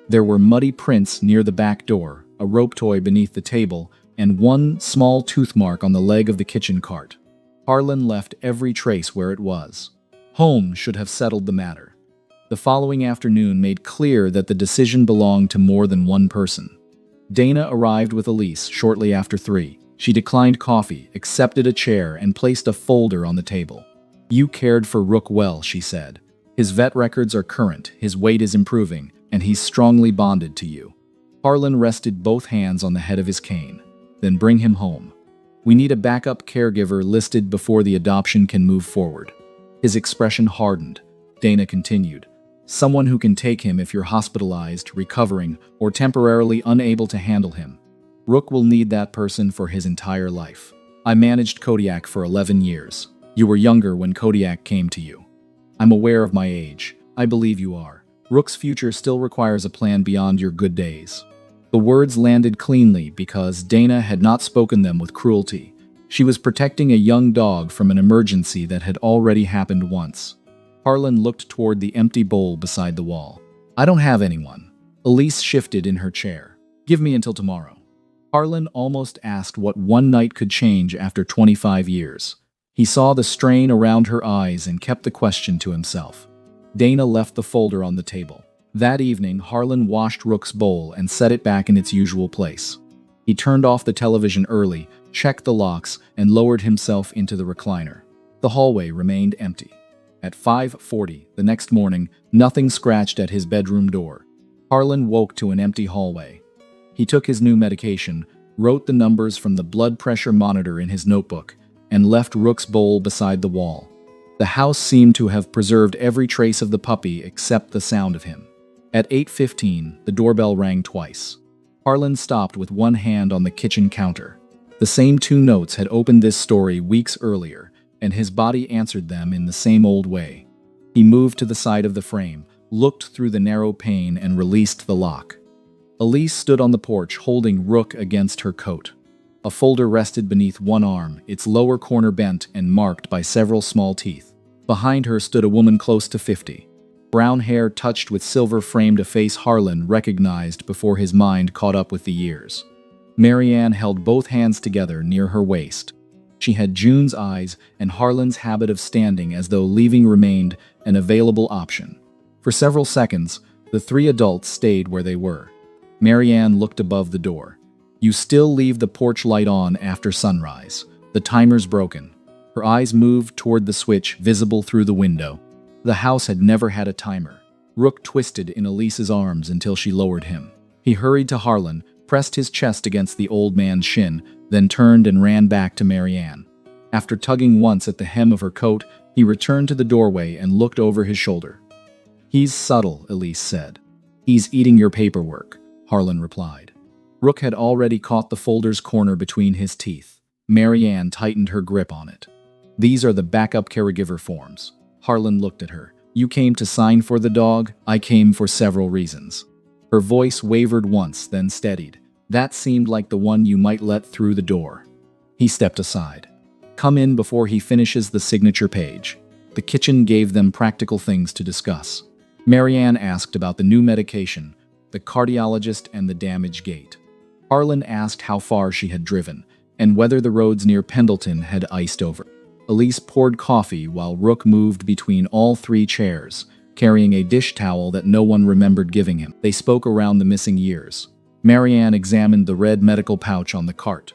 There were muddy prints near the back door, a rope toy beneath the table, and one small tooth mark on the leg of the kitchen cart. Harlan left every trace where it was. Home should have settled the matter. The following afternoon made clear that the decision belonged to more than one person. Dana arrived with Elise shortly after 3. She declined coffee, accepted a chair, and placed a folder on the table. "You cared for Rook well," she said. "His vet records are current, his weight is improving, and he's strongly bonded to you." Harlan rested both hands on the head of his cane. "Then bring him home. We need a backup caregiver listed before the adoption can move forward." His expression hardened. Dana continued. "Someone who can take him if you're hospitalized, recovering, or temporarily unable to handle him. Rook will need that person for his entire life. I managed Kodiak for 11 years. You were younger when Kodiak came to you. I'm aware of my age. I believe you are. Rook's future still requires a plan beyond your good days." The words landed cleanly because Dana had not spoken them with cruelty. She was protecting a young dog from an emergency that had already happened once. Harlan looked toward the empty bowl beside the wall. "I don't have anyone." Elise shifted in her chair. "Give me until tomorrow." Harlan almost asked what one night could change after 25 years. He saw the strain around her eyes and kept the question to himself. Dana left the folder on the table. That evening, Harlan washed Rook's bowl and set it back in its usual place. He turned off the television early, checked the locks, and lowered himself into the recliner. The hallway remained empty. At 5:40 the next morning, nothing scratched at his bedroom door. Harlan woke to an empty hallway. He took his new medication, wrote the numbers from the blood pressure monitor in his notebook, and left Rook's bowl beside the wall. The house seemed to have preserved every trace of the puppy except the sound of him. At 8:15, the doorbell rang twice. Harlan stopped with one hand on the kitchen counter. The same 2 notes had opened this story weeks earlier, and his body answered them in the same old way. He moved to the side of the frame, looked through the narrow pane, and released the lock. Elise stood on the porch holding Rook against her coat. A folder rested beneath one arm, its lower corner bent and marked by several small teeth. Behind her stood a woman close to 50. Brown hair touched with silver framed a face Harlan recognized before his mind caught up with the years. Marianne held both hands together near her waist. She had June's eyes and Harlan's habit of standing as though leaving remained an available option. For several seconds, the 3 adults stayed where they were. Marianne looked above the door. "You still leave the porch light on after sunrise. The timer's broken." Her eyes moved toward the switch visible through the window. The house had never had a timer. Rook twisted in Elise's arms until she lowered him. He hurried to Harlan, pressed his chest against the old man's shin, then turned and ran back to Marianne. After tugging once at the hem of her coat, he returned to the doorway and looked over his shoulder. "He's subtle," Elise said. "He's eating your paperwork," Harlan replied. Rook had already caught the folder's corner between his teeth. Marianne tightened her grip on it. "These are the backup caregiver forms." Harlan looked at her. "You came to sign for the dog? I came for several reasons." Her voice wavered once, then steadied. "That seemed like the one you might let through the door." He stepped aside. "Come in before he finishes the signature page." The kitchen gave them practical things to discuss. Marianne asked about the new medication, the cardiologist, and the damaged gate. Harlan asked how far she had driven, and whether the roads near Pendleton had iced over. Elise poured coffee while Rook moved between all three chairs, carrying a dish towel that no one remembered giving him. They spoke around the missing years. Marianne examined the red medical pouch on the cart.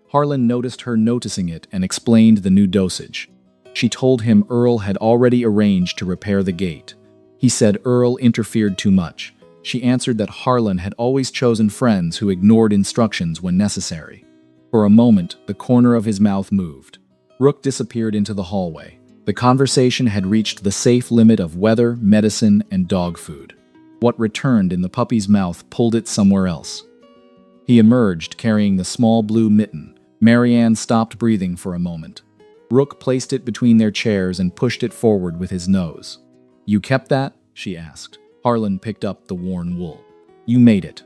Harlan noticed her noticing it and explained the new dosage. She told him Earl had already arranged to repair the gate. He said Earl interfered too much. She answered that Harlan had always chosen friends who ignored instructions when necessary. For a moment, the corner of his mouth moved. Rook disappeared into the hallway. The conversation had reached the safe limit of weather, medicine, and dog food. What returned in the puppy's mouth pulled it somewhere else. He emerged carrying the small blue mitten. Marianne stopped breathing for a moment. Rook placed it between their chairs and pushed it forward with his nose. "You kept that?" she asked. Harlan picked up the worn wool. "You made it.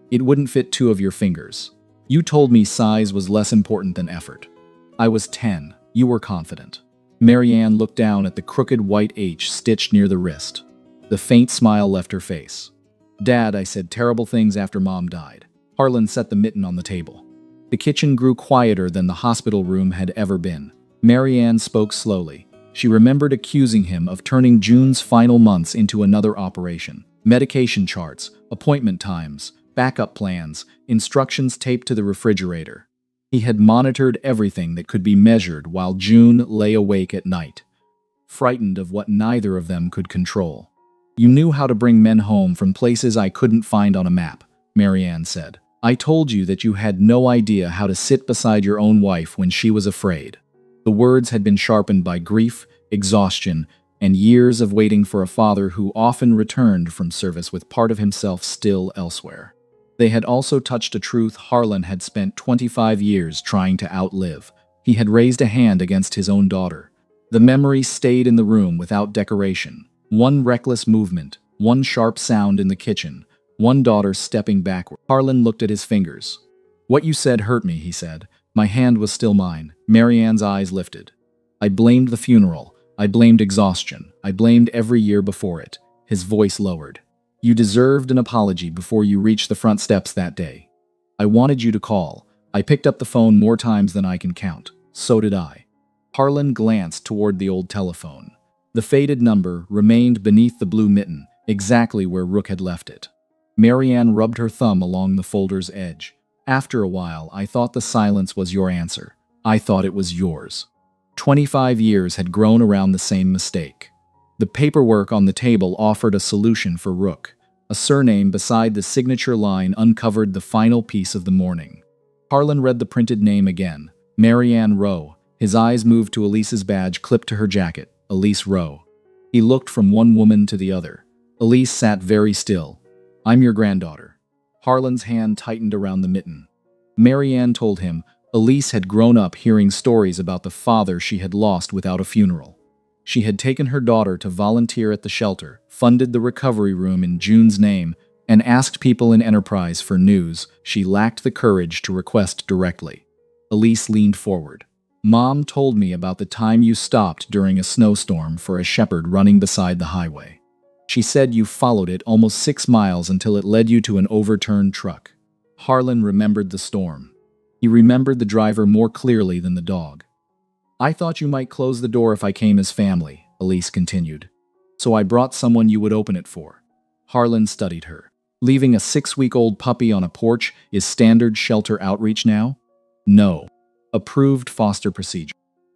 It wouldn't fit 2 of your fingers. You told me size was less important than effort. I was 10. You were confident." Marianne looked down at the crooked white H stitched near the wrist. The faint smile left her face. "Dad, I said terrible things after Mom died." Harlan set the mitten on the table. The kitchen grew quieter than the hospital room had ever been. Marianne spoke slowly. She remembered accusing him of turning June's final months into another operation. Medication charts, appointment times, backup plans, instructions taped to the refrigerator. He had monitored everything that could be measured while June lay awake at night, frightened of what neither of them could control. "You knew how to bring men home from places I couldn't find on a map," Marianne said. "I told you that you had no idea how to sit beside your own wife when she was afraid." The words had been sharpened by grief, exhaustion, and years of waiting for a father who often returned from service with part of himself still elsewhere. They had also touched a truth Harlan had spent 25 years trying to outlive. He had raised a hand against his own daughter. The memory stayed in the room without decoration. One reckless movement, one sharp sound in the kitchen, one daughter stepping backward. Harlan looked at his fingers. "What you said hurt me," he said. My hand was still mine. Marianne's eyes lifted. "I blamed the funeral. I blamed exhaustion. I blamed every year before it." His voice lowered. "You deserved an apology before you reached the front steps that day. I wanted you to call. I picked up the phone more times than I can count. So did I." Harlan glanced toward the old telephone. The faded number remained beneath the blue mitten, exactly where Rook had left it. Marianne rubbed her thumb along the folder's edge. "After a while, I thought the silence was your answer. I thought it was yours." 25 years had grown around the same mistake. The paperwork on the table offered a solution for Rook. A surname beside the signature line uncovered the final piece of the morning. Harlan read the printed name again. Marianne Rowe. His eyes moved to Elise's badge clipped to her jacket. Elise Rowe. He looked from one woman to the other. Elise sat very still. "I'm your granddaughter." Harlan's hand tightened around the mitten. Marianne told him Elise had grown up hearing stories about the father she had lost without a funeral. She had taken her daughter to volunteer at the shelter, funded the recovery room in June's name, and asked people in Enterprise for news she lacked the courage to request directly. Elise leaned forward. "Mom told me about the time you stopped during a snowstorm for a shepherd running beside the highway. She said you followed it almost 6 miles until it led you to an overturned truck." Harlan remembered the storm. He remembered the driver more clearly than the dog. "I thought you might close the door if I came as family," Elise continued. "So I brought someone you would open it for." Harlan studied her. "Leaving a 6-week-old puppy on a porch is standard shelter outreach now?" "No." "Approved foster procedure?"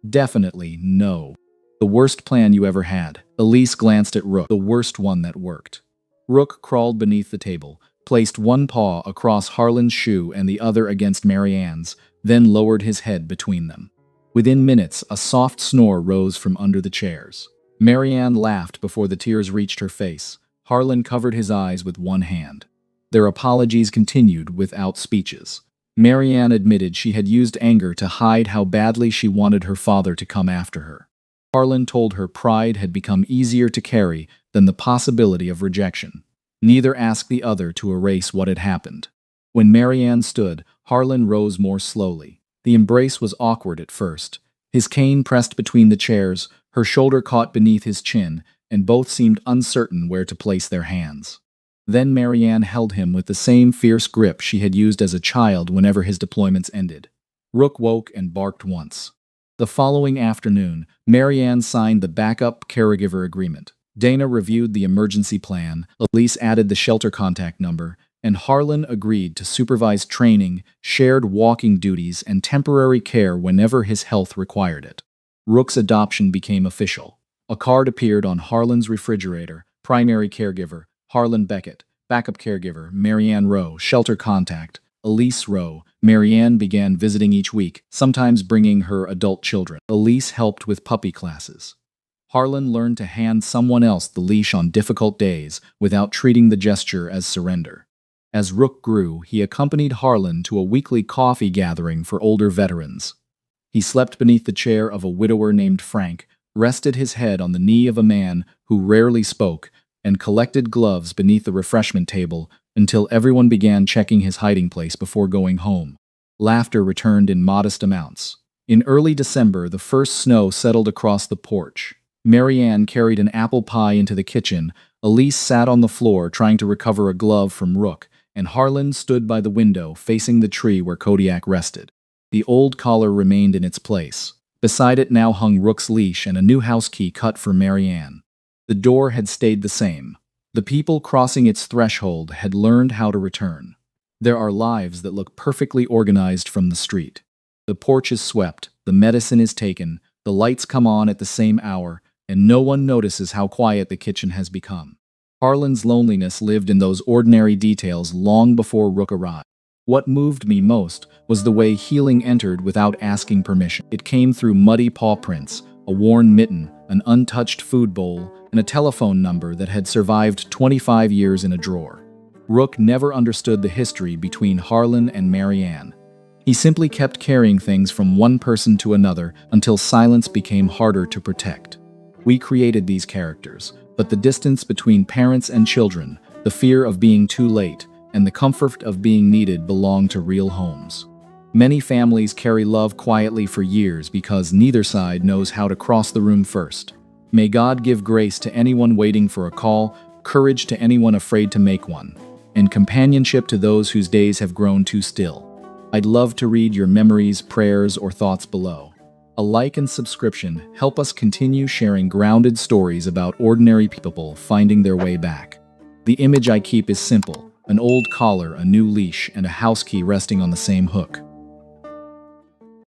"Definitely no." "The worst plan you ever had." Elise glanced at Rook. "The worst one that worked." Rook crawled beneath the table, placed one paw across Harlan's shoe and the other against Marianne's, then lowered his head between them. Within minutes, a soft snore rose from under the chairs. Marianne laughed before the tears reached her face. Harlan covered his eyes with one hand. Their apologies continued without speeches. Marianne admitted she had used anger to hide how badly she wanted her father to come after her. Harlan told her pride had become easier to carry than the possibility of rejection. Neither asked the other to erase what had happened. When Marianne stood, Harlan rose more slowly. The embrace was awkward at first. His cane pressed between the chairs, her shoulder caught beneath his chin, and both seemed uncertain where to place their hands. Then Marianne held him with the same fierce grip she had used as a child whenever his deployments ended. Rook woke and barked once. The following afternoon, Marianne signed the backup caregiver agreement. Dana reviewed the emergency plan, Elise added the shelter contact number, and Harlan agreed to supervise training, shared walking duties, and temporary care whenever his health required it. Rook's adoption became official. A card appeared on Harlan's refrigerator: primary caregiver, Harlan Beckett; backup caregiver, Marianne Rowe; shelter contact, Elise Rowe. Marianne began visiting each week, sometimes bringing her adult children. Elise helped with puppy classes. Harlan learned to hand someone else the leash on difficult days without treating the gesture as surrender. As Rook grew, he accompanied Harlan to a weekly coffee gathering for older veterans. He slept beneath the chair of a widower named Frank, rested his head on the knee of a man who rarely spoke, and collected gloves beneath the refreshment table until everyone began checking his hiding place before going home. Laughter returned in modest amounts. In early December, the first snow settled across the porch. Marianne carried an apple pie into the kitchen, Elise sat on the floor trying to recover a glove from Rook, and Harlan stood by the window facing the tree where Kodiak rested. The old collar remained in its place. Beside it now hung Rook's leash and a new house key cut for Marianne. The door had stayed the same. The people crossing its threshold had learned how to return. There are lives that look perfectly organized from the street. The porch is swept, the medicine is taken, the lights come on at the same hour, and no one notices how quiet the kitchen has become. Harlan's loneliness lived in those ordinary details long before Rook arrived. What moved me most was the way healing entered without asking permission. It came through muddy paw prints, a worn mitten, an untouched food bowl, and a telephone number that had survived 25 years in a drawer. Rook never understood the history between Harlan and Marianne. He simply kept carrying things from one person to another until silence became harder to protect. We created these characters, but the distance between parents and children, the fear of being too late, and the comfort of being needed belong to real homes. Many families carry love quietly for years because neither side knows how to cross the room first. May God give grace to anyone waiting for a call, courage to anyone afraid to make one, and companionship to those whose days have grown too still. I'd love to read your memories, prayers, or thoughts below. A like and subscription help us continue sharing grounded stories about ordinary people finding their way back. The image I keep is simple: an old collar, a new leash, and a house key resting on the same hook.